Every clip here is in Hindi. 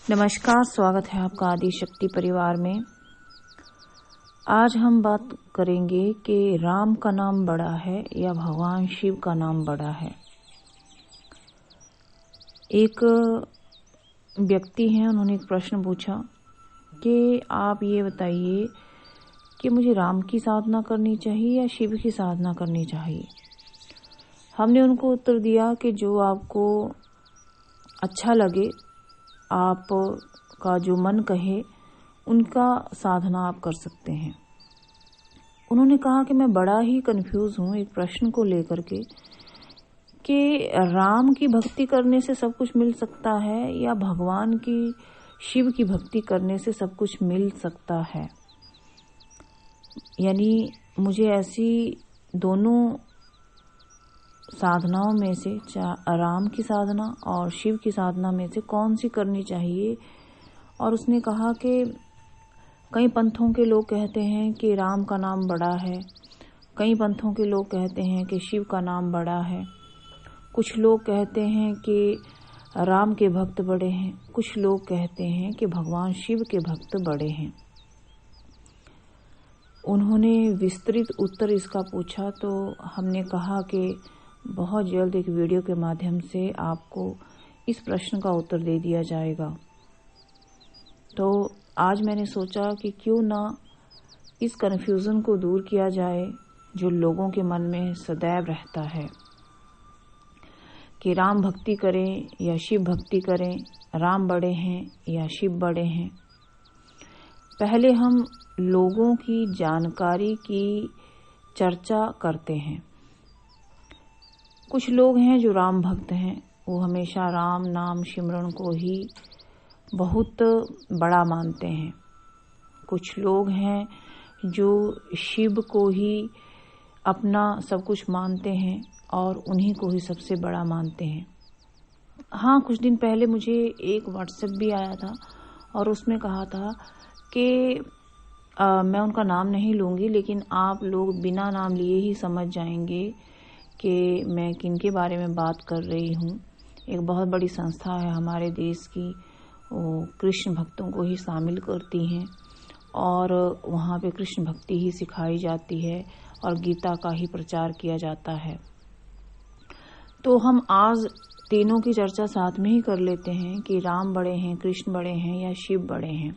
नमस्कार, स्वागत है आपका आदि शक्ति परिवार में। आज हम बात करेंगे कि राम का नाम बड़ा है या भगवान शिव का नाम बड़ा है। एक व्यक्ति हैं, उन्होंने एक प्रश्न पूछा कि आप ये बताइए कि मुझे राम की साधना करनी चाहिए या शिव की साधना करनी चाहिए। हमने उनको उत्तर दिया कि जो आपको अच्छा लगे, आप का जो मन कहे, उनका साधना आप कर सकते हैं। उन्होंने कहा कि मैं बड़ा ही कंफ्यूज हूँ एक प्रश्न को लेकर के कि राम की भक्ति करने से सब कुछ मिल सकता है या भगवान की शिव की भक्ति करने से सब कुछ मिल सकता है। यानी मुझे ऐसी दोनों साधनाओं में से, राम की साधना और शिव की साधना में से कौन सी करनी चाहिए। और उसने कहा कि कई पंथों के लोग कहते हैं कि राम का नाम बड़ा है, कई पंथों के लोग कहते हैं कि शिव का नाम बड़ा है, कुछ लोग कहते हैं कि राम के भक्त बड़े हैं, कुछ लोग कहते हैं कि भगवान शिव के भक्त बड़े हैं। उन्होंने विस्तृत उत्तर इसका पूछा, तो हमने कहा कि बहुत जल्द एक वीडियो के माध्यम से आपको इस प्रश्न का उत्तर दे दिया जाएगा। तो आज मैंने सोचा कि क्यों ना इस कन्फ्यूज़न को दूर किया जाए जो लोगों के मन में सदैव रहता है कि राम भक्ति करें या शिव भक्ति करें, राम बड़े हैं या शिव बड़े हैं। पहले हम लोगों की जानकारी की चर्चा करते हैं। कुछ लोग हैं जो राम भक्त हैं, वो हमेशा राम नाम सिमरन को ही बहुत बड़ा मानते हैं। कुछ लोग हैं जो शिव को ही अपना सब कुछ मानते हैं और उन्हीं को ही सबसे बड़ा मानते हैं। हाँ, कुछ दिन पहले मुझे एक व्हाट्सएप भी आया था और उसमें कहा था कि मैं उनका नाम नहीं लूँगी, लेकिन आप लोग बिना नाम लिए ही समझ जाएंगे कि मैं किनके बारे में बात कर रही हूँ। एक बहुत बड़ी संस्था है हमारे देश की, वो कृष्ण भक्तों को ही शामिल करती हैं और वहाँ पे कृष्ण भक्ति ही सिखाई जाती है और गीता का ही प्रचार किया जाता है। तो हम आज तीनों की चर्चा साथ में ही कर लेते हैं कि राम बड़े हैं, कृष्ण बड़े हैं या शिव बड़े हैं।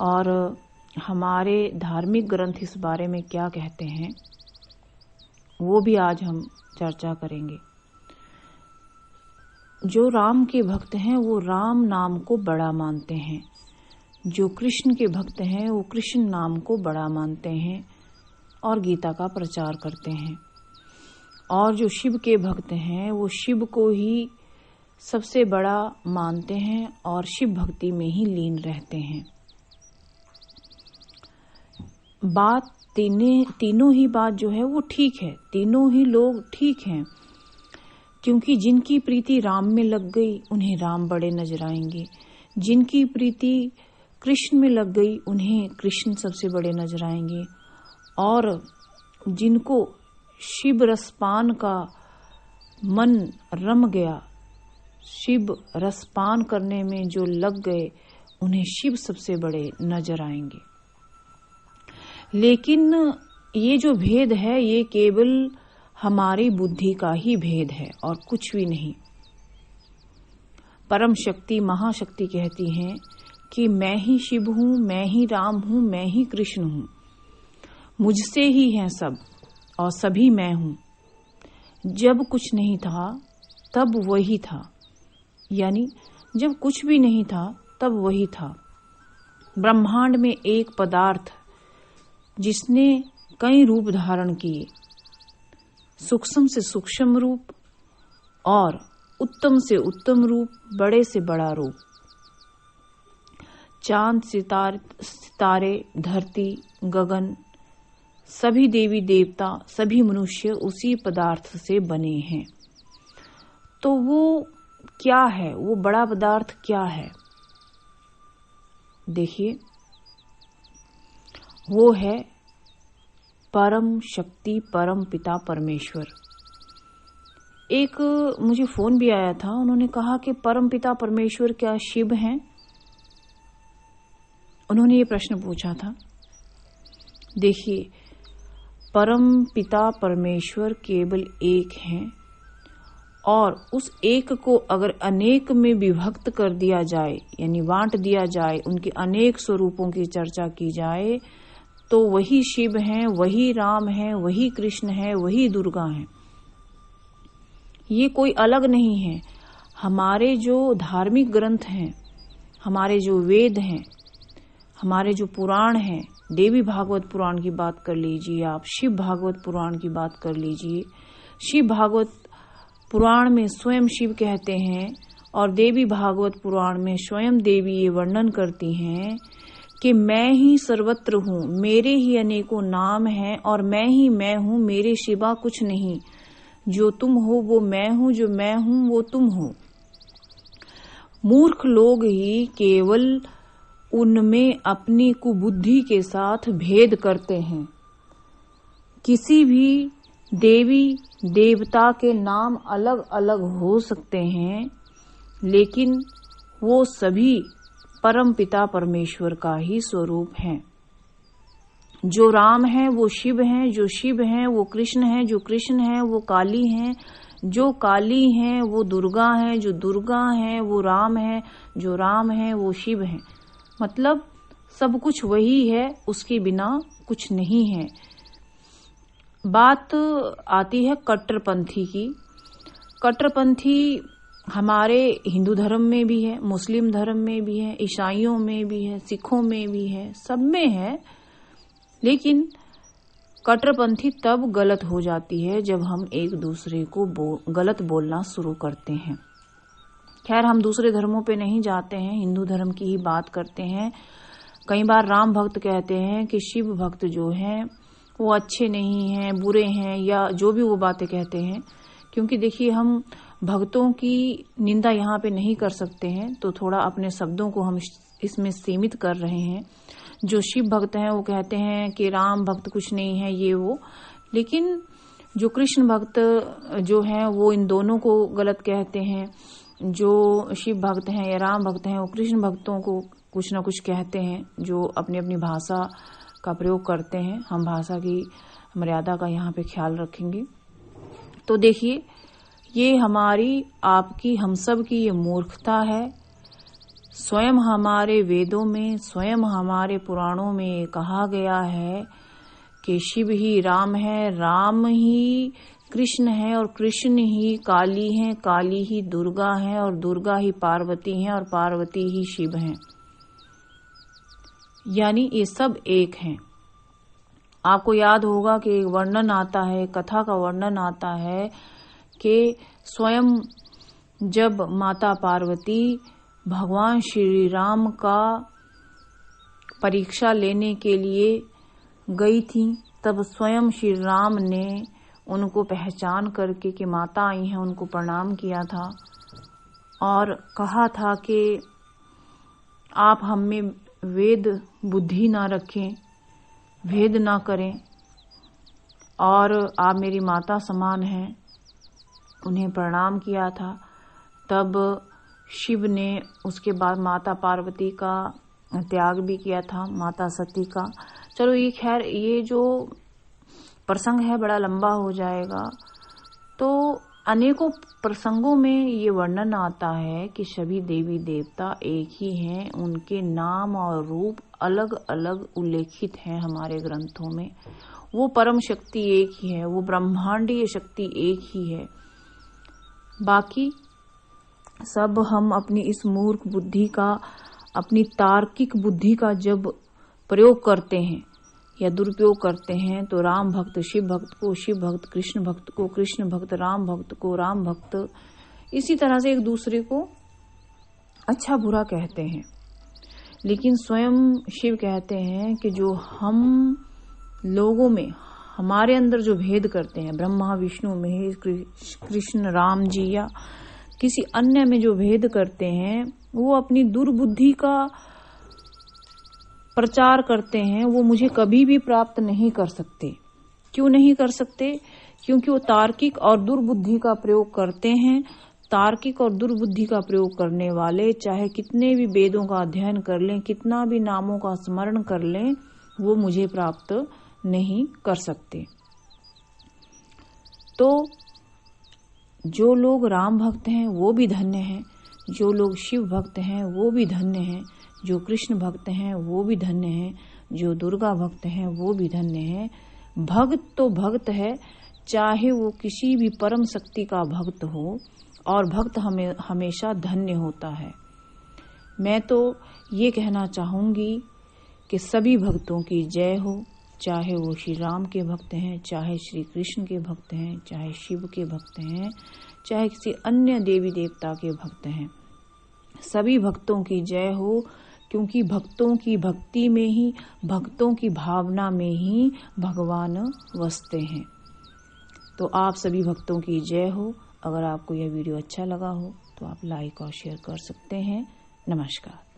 और हमारे धार्मिक ग्रंथ इस बारे में क्या कहते हैं, वो भी आज हम चर्चा करेंगे। जो राम के भक्त हैं वो राम नाम को बड़ा मानते हैं, जो कृष्ण के भक्त हैं वो कृष्ण नाम को बड़ा मानते हैं और गीता का प्रचार करते हैं। और जो शिव के भक्त हैं वो शिव को ही सबसे बड़ा मानते हैं और शिव भक्ति में ही लीन रहते हैं। बात तीनों ही बात जो है वो ठीक है, तीनों ही लोग ठीक हैं, क्योंकि जिनकी प्रीति राम में लग गई उन्हें राम बड़े नजर आएंगे, जिनकी प्रीति कृष्ण में लग गई उन्हें कृष्ण सबसे बड़े नजर आएंगे, और जिनको शिव रसपान का मन रम गया, शिव रसपान करने में जो लग गए, उन्हें शिव सबसे बड़े नजर आएंगे। लेकिन ये जो भेद है ये केवल हमारी बुद्धि का ही भेद है और कुछ भी नहीं। परम शक्ति महाशक्ति कहती हैं कि मैं ही शिव हूँ, मैं ही राम हूँ, मैं ही कृष्ण हूँ, मुझसे ही हैं सब और सभी मैं हूँ। जब कुछ नहीं था तब वही था, यानी जब कुछ भी नहीं था तब वही था। ब्रह्मांड में एक पदार्थ जिसने कई रूप धारण किए, सूक्ष्म से सूक्ष्म रूप और उत्तम से उत्तम रूप, बड़े से बड़ा रूप। चांद सितारे, धरती, गगन, सभी देवी देवता, सभी मनुष्य उसी पदार्थ से बने हैं। तो वो क्या है, वो बड़ा पदार्थ क्या है? देखिए, वो है परम शक्ति, परम पिता परमेश्वर। एक मुझे फोन भी आया था, उन्होंने कहा कि परमपिता परमेश्वर क्या शिव हैं? उन्होंने ये प्रश्न पूछा था। देखिए, परम पिता परमेश्वर केवल एक हैं और उस एक को अगर अनेक में विभक्त कर दिया जाए, यानी बांट दिया जाए, उनके अनेक स्वरूपों की चर्चा की जाए, तो वही शिव हैं, वही राम हैं, वही कृष्ण हैं, वही दुर्गा हैं। ये कोई अलग नहीं है। हमारे जो धार्मिक ग्रंथ हैं, हमारे जो वेद हैं, हमारे जो पुराण हैं, देवी भागवत पुराण की बात कर लीजिए आप, शिव भागवत पुराण की बात कर लीजिए। शिव भागवत पुराण में स्वयं शिव कहते हैं और देवी भागवत पुराण में स्वयं देवी ये वर्णन करती हैं कि मैं ही सर्वत्र हूँ, मेरे ही अनेकों नाम हैं और मैं ही मैं हूँ, मेरे सिवा कुछ नहीं। जो तुम हो वो मैं हूँ, जो मैं हूँ वो तुम हो। मूर्ख लोग ही केवल उनमें अपनी कुबुद्धि के साथ भेद करते हैं। किसी भी देवी देवता के नाम अलग अलग हो सकते हैं, लेकिन वो सभी परम पिता परमेश्वर का ही स्वरूप हैं। जो राम है वो शिव हैं, जो शिव हैं वो कृष्ण हैं, जो कृष्ण हैं वो काली हैं, जो काली हैं वो दुर्गा हैं, जो दुर्गा हैं वो राम हैं, जो राम हैं वो शिव हैं। मतलब सब कुछ वही है, उसके बिना कुछ नहीं है। बात आती है कट्टरपंथी की। कट्टरपंथी हमारे हिंदू धर्म में भी है, मुस्लिम धर्म में भी है, ईसाइयों में भी है, सिखों में भी है, सब में है। लेकिन कट्टरपंथी तब गलत हो जाती है जब हम एक दूसरे को गलत बोलना शुरू करते हैं। खैर, हम दूसरे धर्मों पे नहीं जाते हैं, हिंदू धर्म की ही बात करते हैं। कई बार राम भक्त कहते हैं कि शिव भक्त जो हैं वो अच्छे नहीं हैं, बुरे हैं, या जो भी वो बातें कहते हैं। क्योंकि देखिए, हम भक्तों की निंदा यहाँ पे नहीं कर सकते हैं, तो थोड़ा अपने शब्दों को हम इसमें सीमित कर रहे हैं। जो शिव भक्त हैं वो कहते हैं कि राम भक्त कुछ नहीं है, ये वो। लेकिन जो कृष्ण भक्त जो हैं वो इन दोनों को गलत कहते हैं। जो शिव भक्त हैं या राम भक्त हैं वो कृष्ण भक्तों को कुछ ना कुछ कहते हैं, जो अपनी अपनी भाषा का प्रयोग करते हैं। हम भाषा की मर्यादा का यहाँ पे ख्याल रखेंगे। तो देखिए, ये हमारी, आपकी, हम सब की ये मूर्खता है। स्वयं हमारे वेदों में, स्वयं हमारे पुराणों में कहा गया है कि शिव ही राम है, राम ही कृष्ण है और कृष्ण ही काली हैं, काली ही दुर्गा हैं और दुर्गा ही पार्वती हैं और पार्वती ही शिव हैं। यानी ये सब एक हैं। आपको याद होगा कि एक वर्णन आता है, कथा का वर्णन आता है कि स्वयं जब माता पार्वती भगवान श्री राम का परीक्षा लेने के लिए गई थी, तब स्वयं श्री राम ने उनको पहचान करके कि माता आई हैं उनको प्रणाम किया था और कहा था कि आप हम में वेद बुद्धि ना रखें, भेद ना करें, और आप मेरी माता समान हैं। उन्हें प्रणाम किया था। तब शिव ने उसके बाद माता पार्वती का त्याग भी किया था, माता सती का। चलो ये खैर, ये जो प्रसंग है बड़ा लंबा हो जाएगा। तो अनेकों प्रसंगों में ये वर्णन आता है कि सभी देवी देवता एक ही हैं, उनके नाम और रूप अलग अलग उल्लेखित हैं हमारे ग्रंथों में। वो परम शक्ति एक ही है, वो ब्रह्मांडीय शक्ति एक ही है। बाकी सब हम अपनी इस मूर्ख बुद्धि का, अपनी तार्किक बुद्धि का जब प्रयोग करते हैं या दुरुपयोग करते हैं, तो राम भक्त शिव भक्त को, शिव भक्त कृष्ण भक्त को, कृष्ण भक्त राम भक्त को, राम भक्त, इसी तरह से एक दूसरे को अच्छा बुरा कहते हैं। लेकिन स्वयं शिव कहते हैं कि जो हम लोगों में, हमारे अंदर जो भेद करते हैं, ब्रह्मा विष्णु महेश कृष्ण राम जी या किसी अन्य में जो भेद करते हैं, वो अपनी दुर्बुद्धि का प्रचार करते हैं। वो मुझे कभी भी प्राप्त नहीं कर सकते। क्यों नहीं कर सकते? क्योंकि वो तार्किक और दुर्बुद्धि का प्रयोग करते हैं। तार्किक और दुर्बुद्धि का प्रयोग करने वाले चाहे कितने भी वेदों का अध्ययन कर लें, कितना भी नामों का स्मरण कर लें, वो मुझे प्राप्त नहीं कर सकते। तो जो लोग राम भक्त हैं वो भी धन्य हैं, जो लोग शिव भक्त हैं वो भी धन्य हैं, जो कृष्ण भक्त हैं वो भी धन्य हैं, जो दुर्गा भक्त हैं वो भी धन्य हैं। भक्त तो भक्त है, चाहे वो किसी भी परम शक्ति का भक्त हो, और भक्त हमेशा धन्य होता है। मैं तो ये कहना चाहूंगी कि सभी भक्तों की जय हो, चाहे वो श्री राम के भक्त हैं, चाहे श्री कृष्ण के भक्त हैं, चाहे शिव के भक्त हैं, चाहे किसी अन्य देवी देवता के भक्त हैं। सभी भक्तों की जय हो, क्योंकि भक्तों की भक्ति में ही, भक्तों की भावना में ही भगवान वसते हैं। तो आप सभी भक्तों की जय हो। अगर आपको यह वीडियो अच्छा लगा हो तो आप लाइक और शेयर कर सकते हैं। नमस्कार।